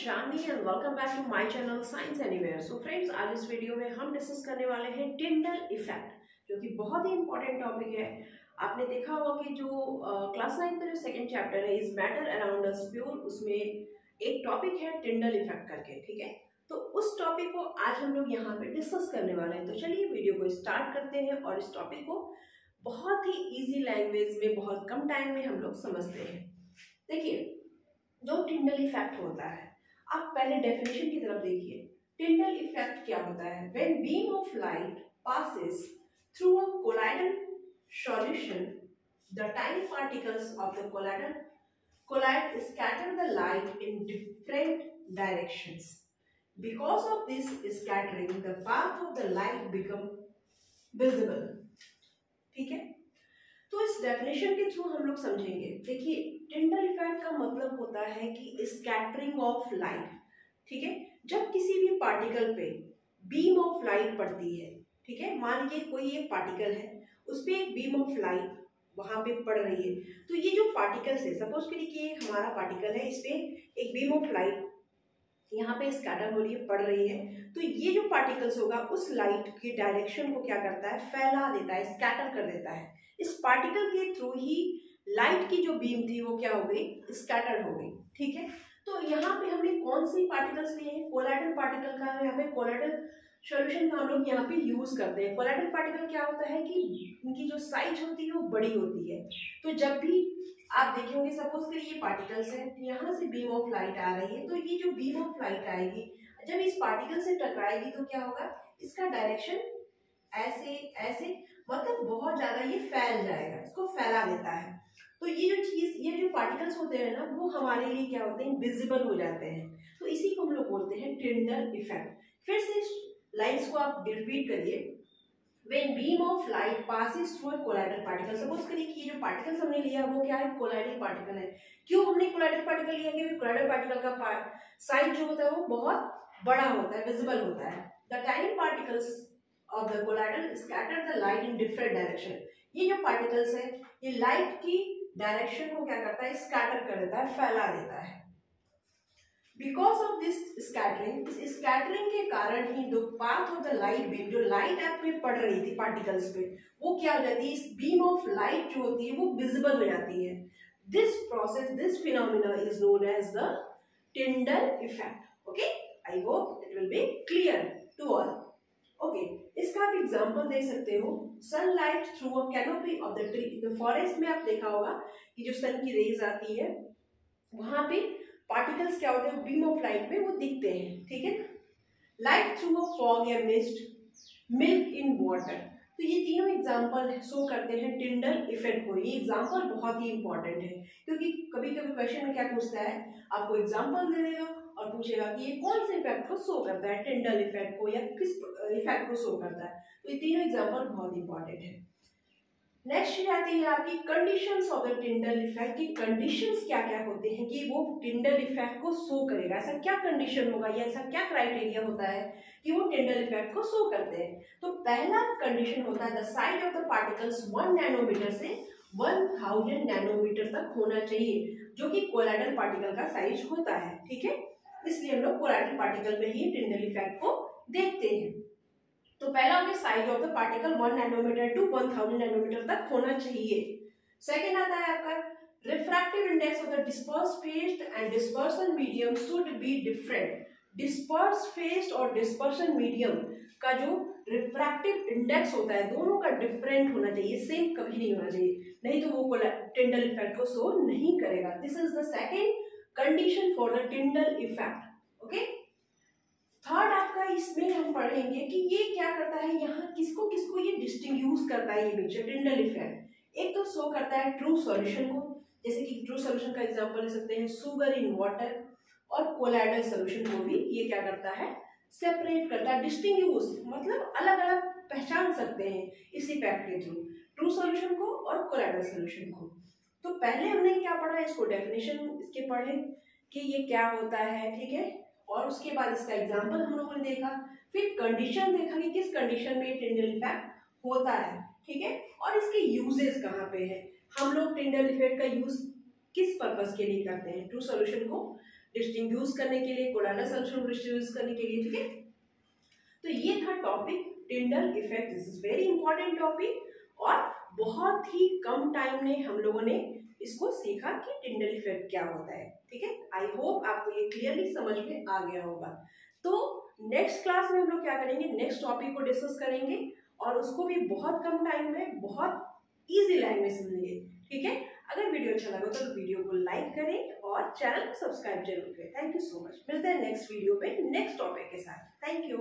Chandni and welcome back to my channel science anywhere. So friends, आज इस video में हम डिस्कस करने वाले हैं टिंडल इफेक्ट, जो कि बहुत ही इंपॉर्टेंट टॉपिक है। आपने देखा होगा कि जो क्लास 9 का जो सेकंड चैप्टर है is matter around us pure, उसमें एक टॉपिक है टिंडल इफेक्ट करके, ठीक है। तो उस टॉपिक को आज हम लोग यहाँ पे डिस्कस करने वाले हैं। तो चलिए वीडियो को स्टार्ट करते हैं और इस टॉपिक को बहुत ही ईजी लैंग्वेज में बहुत कम टाइम में हम लोग समझते हैं। देखिए, जो टिंडल इफेक्ट होता है, आप पहले डेफिनेशन की तरफ देखिए। टिंडल इफेक्ट क्या होता है? When beam of light passes through a colloidal solution, the tiny particles of the collide scatter the light in different directions. Because of this scattering, the path of the light become visible. ठीक है, तो इस definition के through हम लोग समझेंगे। देखिए, Tyndall effect का मतलब होता है कि स्कैटरिंग ऑफ लाइट, ठीक है। जब किसी भी पार्टिकल पे बीम ऑफ लाइट पड़ती है, ठीक है, मान लीजिए कोई एक पार्टिकल है, उस पे एक बीम ऑफ लाइट वहां पे पड़ रही है, तो ये जो पार्टिकल्स है, सपोज करिए कि हमारा पार्टिकल है, इस पे एक बीम ऑफ लाइट यहाँ पे स्कैटर हो रही है, पड़ रही है, तो ये जो पार्टिकल्स होगा उस लाइट के डायरेक्शन को क्या करता है? फैला देता है, स्कैटर कर देता है। इस पार्टिकल के थ्रू ही लाइट की जो बीम थी वो क्या हो गई? स्कैटर हो गई, ठीक है। तो यहाँ पे हमने कौन सी पार्टिकल्स लिए हैं? कोलाइडल पार्टिकल का यहाँ पे कोलाइडल सॉल्यूशन का हम लोग यहाँ पे यूज करते हैं। कोलाइडल पार्टिकल क्या होता है कि इनकी जो साइज होती है वो बड़ी होती है। तो जब भी आप देखे होंगे, सपोज करिए ये पार्टिकल्स है, यहाँ से बीम ऑफ लाइट आ रही है, तो ये जो बीम ऑफ लाइट आएगी जब इस पार्टिकल से टकराएगी तो क्या होगा? इसका डायरेक्शन ऐसे ऐसे, मतलब बहुत ज्यादा ये फैल जाएगा, इसको फैला देता है। तो ये जो चीज, ये जो पार्टिकल्स होते हैं ना, वो हमारे लिए क्या होते हैं? विजिबल हो जाते हैं। तो इसी को हम लोग बोलते हैं टिंडल इफेक्ट। फिर से इस लाइन्स को आप रिपीट करिए। When beam of light passes through a colloidal particle, suppose करिए कि ये जो पार्टिकल्स हमने लिया वो क्या है? कोलाइडल पार्टिकल है। क्यों हमने कोलाइडल पार्टिकल लिया? क्योंकि कोलाइडल पार्टिकल का साइज जो होता है वो बहुत बड़ा होता है, विजिबल होता है। The tiny particles of the colloidal scatter the light in different direction. ये जो पार्टिकल्स है, ये लाइट की डायरेक्शन को क्या करता है? स्कैटर कर देता है, फैला देता है। बिकॉज ऑफ दिस स्कैटरिंग, इस स्कैटरिंग के कारण ही the path of the light beam, जो लाइट आप में पड़ रही थी पार्टिकल्स पे, वो क्या हो जाती है? इस बीम ऑफ लाइट जो होती है वो विजिबल हो जाती है। This process, this phenomena is known as the Tyndall effect. Okay, I hope it will be clear to all. Okay, इसका आप एग्जांपल देख सकते हो। Sunlight through a canopy of the tree. In the forest में आप देखा होगा कि जो सन की रेज आती है, वहां पे पार्टिकल्स क्या होते हैं? बीम ऑफ लाइट में वो दिखते हैं, ठीक है। लाइट थ्रू अ फॉग या मिस्ट, मिल्क इन वाटर। तो ये तीनों एग्जांपल शो करते हैं टिंडल इफेक्ट को। ये एग्जांपल बहुत ही इंपॉर्टेंट है, क्योंकि कभी कभी क्वेश्चन में क्या पूछता है, आपको एग्जांपल दे देगा और पूछेगा कि ये कौन से इफेक्ट को शो करता है, टिंडल इफेक्ट को या किस इफेक्ट को शो करता है। तो ये तीनों एग्जांपल बहुत इंपॉर्टेंट है। नेक्स्ट आती है आपकी conditions of the Tyndall effect की। कंडीशंस क्या क्या होते हैं कि वो टिंडल इफेक्ट को शो करेगा? ऐसा क्या कंडीशन होगा या ऐसा क्या क्राइटेरिया होता है कि वो टिंडल इफेक्ट को शो करते हैं? तो पहला कंडीशन होता है the size of the particles 1 nanometre से 1000 नैनोमीटर तक होना चाहिए, जो कि कोलाइडल पार्टिकल का साइज होता है, ठीक है। इसलिए हम लोग कोलाइडल पार्टिकल में ही टिंडल इफेक्ट को देखते हैं। तो पहला हो गया size of the particle 1 nanometre to 1000 nanometre तक होना चाहिए। सेकेंड आता है आपका refractive index of the disperse phase and dispersion medium should be different. Disperse phase और डिस्पर्सन मीडियम का जो रिफ्रैक्टिव इंडेक्स होता है, दोनों का डिफरेंट होना चाहिए, सेम कभी नहीं होना चाहिए, नहीं तो वो टिंडल इफेक्ट को शो नहीं करेगा। This is the second condition for the Tyndall effect. Okay, third आपका इसमें हम पढ़ेंगे कि ये क्या करता है, यहाँ किसको किसको ये डिस्टिंग्विश करता है, ये पिक्चर टिंडल इफेक्ट। एक तो शो करता है ट्रू सॉल्यूशन को, जैसे कि ट्रू सॉल्यूशन का एग्जांपल ले सकते हैं शुगर इन वाटर, और कोलाइडल सॉल्यूशन को भी ये क्या करता है? सेपरेट करता है, डिस्टिंग्विश मतलब अलग अलग पहचान सकते हैं इस इफेक्ट के थ्रू, ट्रू सॉल्यूशन को और कोलाइडल सॉल्यूशन को। तो पहले हमने क्या पढ़ा, इसको डेफिनेशन इसके पढ़े कि ये क्या होता है, ठीक है, और उसके बाद इसका एग्जाम्पल हम लोगों ने देखा, फिर कंडीशन देखा कि किस कंडीशन में टिंडल इफेक्ट होता है, ठीक है, और इसके यूजेस कहाँ पे है। हम लोग टिंडल इफेक्ट का यूज किस पर्पस के लिए करते हैं? ट्रू सॉल्यूशन को डिस्टिंग्विश करने के लिए, कोडाला सल्फर डिस्टिंग्विश करने के लिए, ठीक है। तो ये था topic Tyndall effect. This is very important topic और बहुत ही कम टाइम में हम लोगों ने इसको सीखा कि टिंडल इफेक्ट क्या होता है, ठीक है। आई होप आपको ये क्लियरली समझ में आ गया होगा। तो नेक्स्ट क्लास में हम लोग क्या करेंगे, नेक्स्ट टॉपिक को डिस्कस करेंगे और उसको भी बहुत कम टाइम में बहुत इजी लैंग्वेज समझेंगे, ठीक है। अगर वीडियो अच्छा लगा तो वीडियो को लाइक करें और चैनल को सब्सक्राइब जरूर करें। Thank you so much. मिलते हैं नेक्स्ट वीडियो पे नेक्स्ट टॉपिक के साथ। Thank you.